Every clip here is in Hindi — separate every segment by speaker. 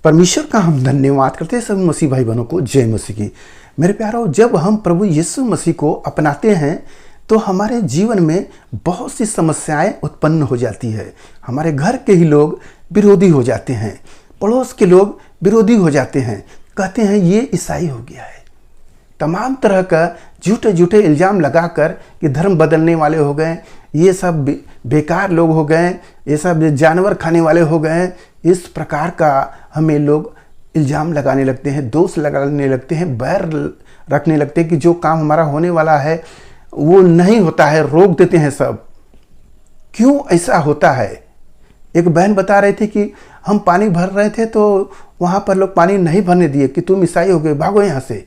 Speaker 1: परमेश्वर का हम धन्यवाद करते हैं सभी मसीह भाई बहनों को। जय मसीह की। मेरे प्यारों, जब हम प्रभु यीशु मसीह को अपनाते हैं तो हमारे जीवन में बहुत सी समस्याएं उत्पन्न हो जाती है। हमारे घर के ही लोग विरोधी हो जाते हैं, पड़ोस के लोग विरोधी हो जाते हैं, कहते हैं ये ईसाई हो गया है। तमाम तरह का झूठे झूठे इल्ज़ाम लगाकर कि धर्म बदलने वाले हो गए, ये सब बेकार लोग हो गए, ये सब जानवर खाने वाले हो गए। इस प्रकार का हमें लोग इल्ज़ाम लगाने लगते हैं, दोष लगाने लगते हैं, बैर रखने लगते हैं कि जो काम हमारा होने वाला है वो नहीं होता है, रोक देते हैं सब। क्यों ऐसा होता है? एक बहन बता रही थी कि हम पानी भर रहे थे तो वहाँ पर लोग पानी नहीं भरने दिए कि तुम ईसाई हो गए, भागो यहाँ से।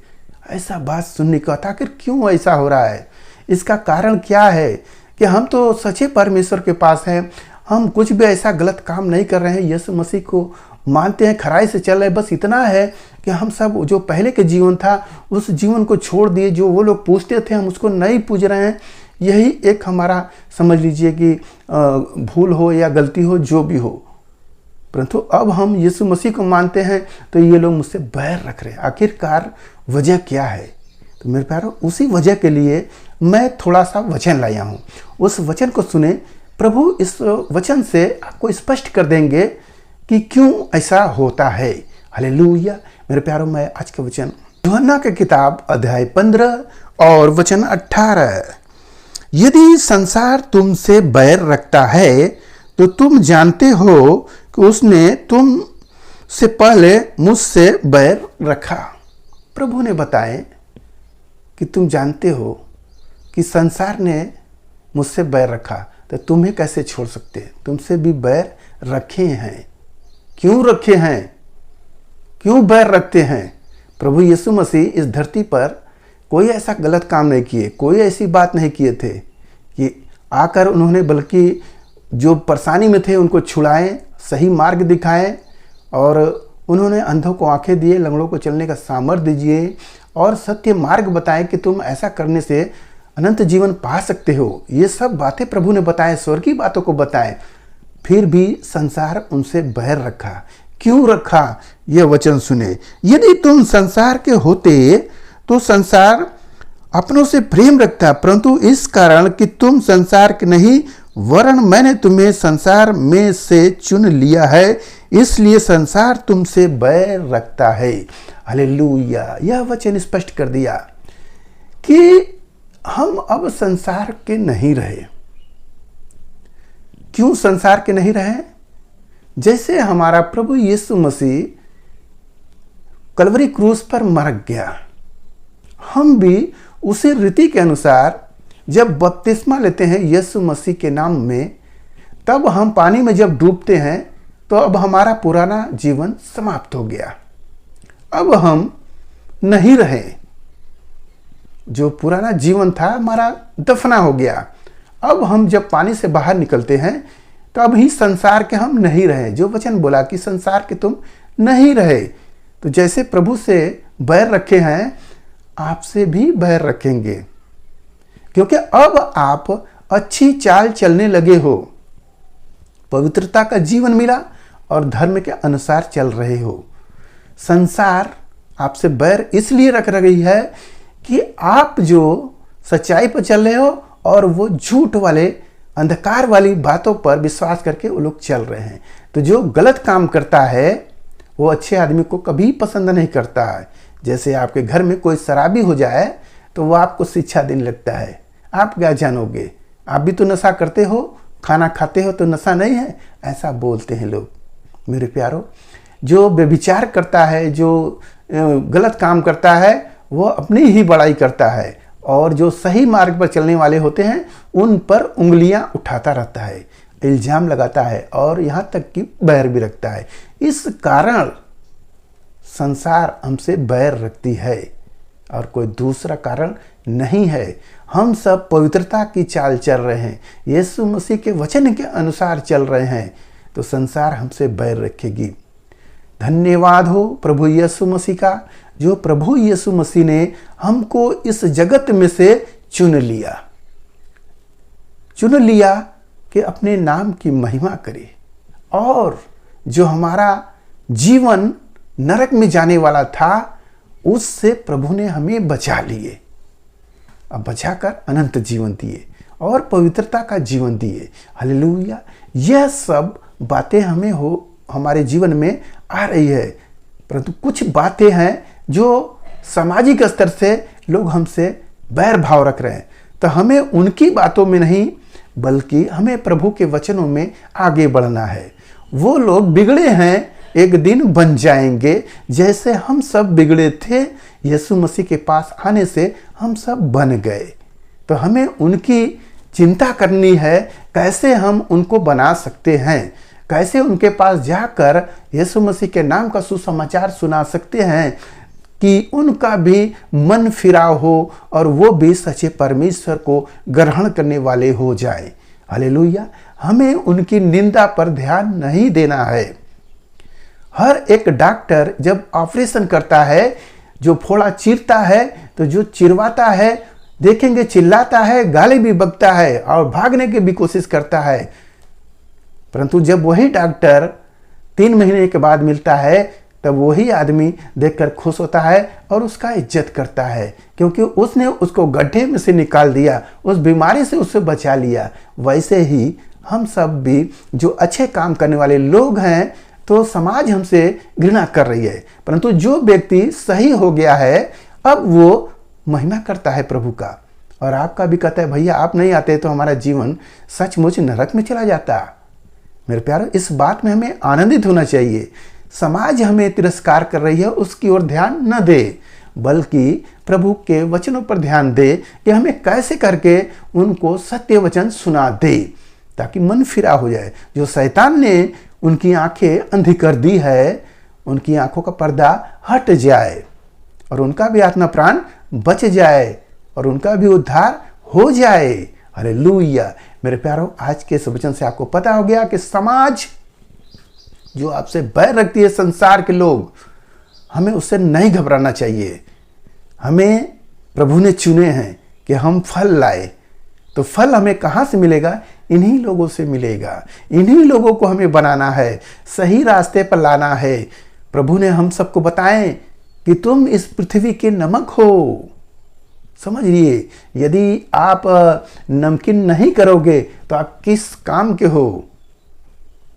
Speaker 1: ऐसा बात सुनने का था। आखिर क्यों ऐसा हो रहा है? इसका कारण क्या है कि हम तो सच्चे परमेश्वर के पास हैं, हम कुछ भी ऐसा गलत काम नहीं कर रहे हैं, यीशु मसीह को मानते हैं, खराई से चल रहे हैं। बस इतना है कि हम सब जो पहले के जीवन था उस जीवन को छोड़ दिए, जो वो लोग पूजते थे हम उसको नहीं पूज रहे हैं। यही एक हमारा समझ लीजिए कि भूल हो या गलती हो, जो भी हो। परंतु अब हम यीशु मसीह को मानते हैं तो ये लोग मुझसे बैर रख रहे हैं। आखिरकार वजह क्या है? तो मेरे प्यारों, उसी वजह के लिए मैं थोड़ा सा वचन लाया हूँ। उस वचन को सुने। प्रभु इस वचन से आपको स्पष्ट कर देंगे कि क्यों ऐसा होता है। हालेलुया। मेरे प्यारों, मैं आज का वचन यूहन्ना की किताब अध्याय 15 और वचन 18। यदि संसार तुमसे बैर रखता है तो तुम जानते हो कि उसने तुम से पहले मुझसे बैर रखा। प्रभु ने बताए कि तुम जानते हो कि संसार ने मुझसे बैर रखा, तो तुम्हें कैसे छोड़ सकते? तुमसे भी बैर रखे हैं। क्यों रखे हैं? क्यों बैर रखते हैं? प्रभु यीशु मसीह इस धरती पर कोई ऐसा गलत काम नहीं किए, कोई ऐसी बात नहीं किए थे कि आकर उन्होंने, बल्कि जो परेशानी में थे उनको छुड़ाएं, सही मार्ग दिखाएं, और उन्होंने अंधों को आंखें दिए, लंगड़ों को चलने का सामर्थ्य दीजिए और सत्य मार्ग बताएं कि तुम ऐसा करने से अनंत जीवन पा सकते हो। ये सब बातें प्रभु ने बताएं, स्वर्गीय बातों को बताएं। फिर भी संसार उनसे बैर रखा। क्यों रखा? यह वचन सुने। यदि तुम संसार के होते तो संसार अपनों से प्रेम रखता, परंतु इस कारण कि तुम संसार के नहीं वरन मैंने तुम्हें संसार में से चुन लिया है, इसलिए संसार तुमसे बैर रखता है। हालेलुया। यह वचन स्पष्ट कर दिया कि हम अब संसार के नहीं रहे। क्यों संसार के नहीं रहे? जैसे हमारा प्रभु यीशु मसीह कलवरी क्रूस पर मर गया, हम भी उसी रीति के अनुसार जब बपतिस्मा लेते हैं यीशु मसीह के नाम में, तब हम पानी में जब डूबते हैं तो अब हमारा पुराना जीवन समाप्त हो गया। अब हम नहीं रहे, जो पुराना जीवन था हमारा दफना हो गया। अब हम जब पानी से बाहर निकलते हैं तो अब ही संसार के हम नहीं रहे। जो वचन बोला कि संसार के तुम नहीं रहे, तो जैसे प्रभु से बैर रखे हैं आपसे भी बैर रखेंगे, क्योंकि अब आप अच्छी चाल चलने लगे हो, पवित्रता का जीवन मिला और धर्म के अनुसार चल रहे हो। संसार आपसे बैर इसलिए रख रही है कि आप जो सच्चाई पर चल रहे हो और वो झूठ वाले, अंधकार वाली बातों पर विश्वास करके वो लोग चल रहे हैं। तो जो गलत काम करता है वो अच्छे आदमी को कभी पसंद नहीं करता है। जैसे आपके घर में कोई शराबी हो जाए तो वो आपको शिक्षा देने लगता है। आप क्या जानोगे? आप भी तो नशा करते हो, खाना खाते हो तो नशा नहीं है, ऐसा बोलते हैं लोग। मेरे प्यारों, जो व्यभिचार करता है, जो गलत काम करता है, वो अपनी ही बड़ाई करता है, और जो सही मार्ग पर चलने वाले होते हैं उन पर उंगलियां उठाता रहता है, इल्जाम लगाता है और यहाँ तक कि बैर भी रखता है। इस कारण संसार हमसे बैर रखती है और कोई दूसरा कारण नहीं है। हम सब पवित्रता की चाल चल रहे हैं, यीशु मसीह के वचन के अनुसार चल रहे हैं, तो संसार हमसे बैर रखेगी। धन्यवाद हो प्रभु यीशु मसीह का, जो प्रभु यीशु मसीह ने हमको इस जगत में से चुन लिया कि अपने नाम की महिमा करे और जो हमारा जीवन नरक में जाने वाला था, उससे प्रभु ने हमें बचा लिए, अब बचाकर अनंत जीवन दिए और पवित्रता का जीवन दिए। हालेलुया। यह सब बातें हमारे जीवन में आ रही है, परंतु कुछ बातें हैं जो सामाजिक स्तर से लोग हमसे बैर भाव रख रहे हैं, तो हमें उनकी बातों में नहीं बल्कि हमें प्रभु के वचनों में आगे बढ़ना है। वो लोग बिगड़े हैं, एक दिन बन जाएंगे जैसे हम सब बिगड़े थे। यीशु मसीह के पास आने से हम सब बन गए, तो हमें उनकी चिंता करनी है, कैसे हम उनको बना सकते हैं, कैसे उनके पास जाकर यीशु मसीह के नाम का सुसमाचार सुना सकते हैं कि उनका भी मन फिराव हो और वो भी सच्चे परमेश्वर को ग्रहण करने वाले हो जाए। हालेलुया। हमें उनकी निंदा पर ध्यान नहीं देना है। हर एक डॉक्टर जब ऑपरेशन करता है, जो फोड़ा चीरता है, तो जो चिरवाता है देखेंगे चिल्लाता है, गाली भी बकता है और भागने की भी कोशिश करता है, परंतु जब वही डॉक्टर 3 महीने के बाद मिलता है तब वही आदमी देखकर खुश होता है और उसका इज्जत करता है, क्योंकि उसने उसको गड्ढे में से निकाल दिया, उस बीमारी से उससे बचा लिया। वैसे ही हम सब भी जो अच्छे काम करने वाले लोग हैं, तो समाज हमसे घृणा कर रही है, परंतु जो व्यक्ति सही हो गया है अब वो महिमा करता है प्रभु का, और आपका भी कहता है भैया आप नहीं आते तो हमारा जीवन सचमुच नरक में चला जाता। मेरे प्यारों, इस बात में हमें आनंदित होना चाहिए। समाज हमें तिरस्कार कर रही है, उसकी ओर ध्यान न दे, बल्कि प्रभु के वचनों पर ध्यान दे कि हमें कैसे करके उनको सत्य वचन सुना दे, ताकि मन फिरा हो जाए। जो शैतान ने उनकी आंखें अंधी कर दी है, उनकी आंखों का पर्दा हट जाए और उनका भी आत्मा प्राण बच जाए और उनका भी उद्धार हो जाए। हालेलुया। मेरे प्यारों, आज के इस वचन से आपको पता हो गया कि समाज जो आपसे बैर रखती है, संसार के लोग, हमें उससे नहीं घबराना चाहिए। हमें प्रभु ने चुने हैं कि हम फल लाए, तो फल हमें कहाँ से मिलेगा? इन्हीं लोगों से मिलेगा। इन्हीं लोगों को हमें बनाना है, सही रास्ते पर लाना है। प्रभु ने हम सबको बताएं कि तुम इस पृथ्वी के नमक हो। समझिए, यदि आप नमकीन नहीं करोगे तो आप किस काम के हो?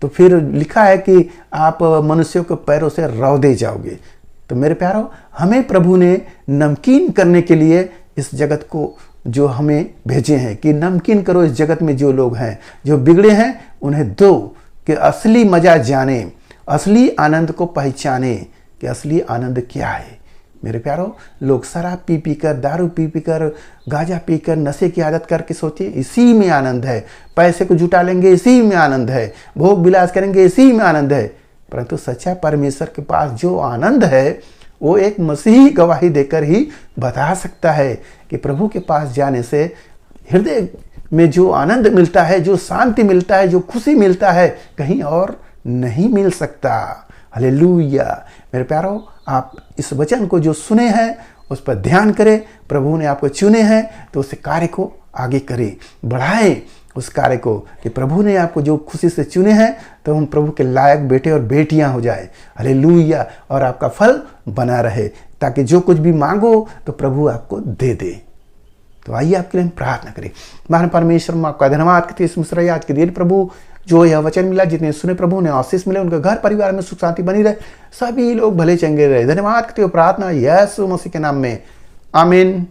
Speaker 1: तो फिर लिखा है कि आप मनुष्यों के पैरों से रौंदे जाओगे। तो मेरे प्यारों, हमें प्रभु ने नमकीन करने के लिए इस जगत को जो हमें भेजे हैं कि नमकीन करो इस जगत में जो लोग हैं, जो बिगड़े हैं, उन्हें दो कि असली मजा जाने, असली आनंद को पहचाने कि असली आनंद क्या है। मेरे प्यारों, लोग शराब पी पी कर, दारू पी पी कर, गांजा पी कर, नशे की आदत करके सोचे इसी में आनंद है, पैसे को जुटा लेंगे इसी में आनंद है, भोग विलास करेंगे इसी में आनंद है। परंतु सच्चा परमेश्वर के पास जो आनंद है वो एक मसीही गवाही देकर ही बता सकता है कि प्रभु के पास जाने से हृदय में जो आनंद मिलता है, जो शांति मिलता है, जो खुशी मिलता है, कहीं और नहीं मिल सकता। हालेलुया। मेरे प्यारों, आप इस वचन को जो सुने हैं उस पर ध्यान करें। प्रभु ने आपको चुने हैं तो उस कार्य को आगे करें, बढ़ाएं उस कार्य को कि प्रभु ने आपको जो खुशी से चुने हैं तो हम प्रभु के लायक बेटे और बेटियां हो जाए। हालेलुया। और आपका फल बना रहे, ताकि जो कुछ भी मांगो तो प्रभु आपको दे दे। तो आइए आपके लिए हम प्रार्थना करें। महान परमेश्वर, हम आपका धन्यवाद करते हैं इस मुस्कुराई आज के दिन प्रभु जो यह वचन मिला, जितने सुने प्रभु ने आशीष मिले, उनके घर परिवार में सुख शांति बनी रहे, सभी लोग भले चंगे रहे। धन्यवाद करते हो, प्रार्थना यीशु मसीह के नाम में, आमीन।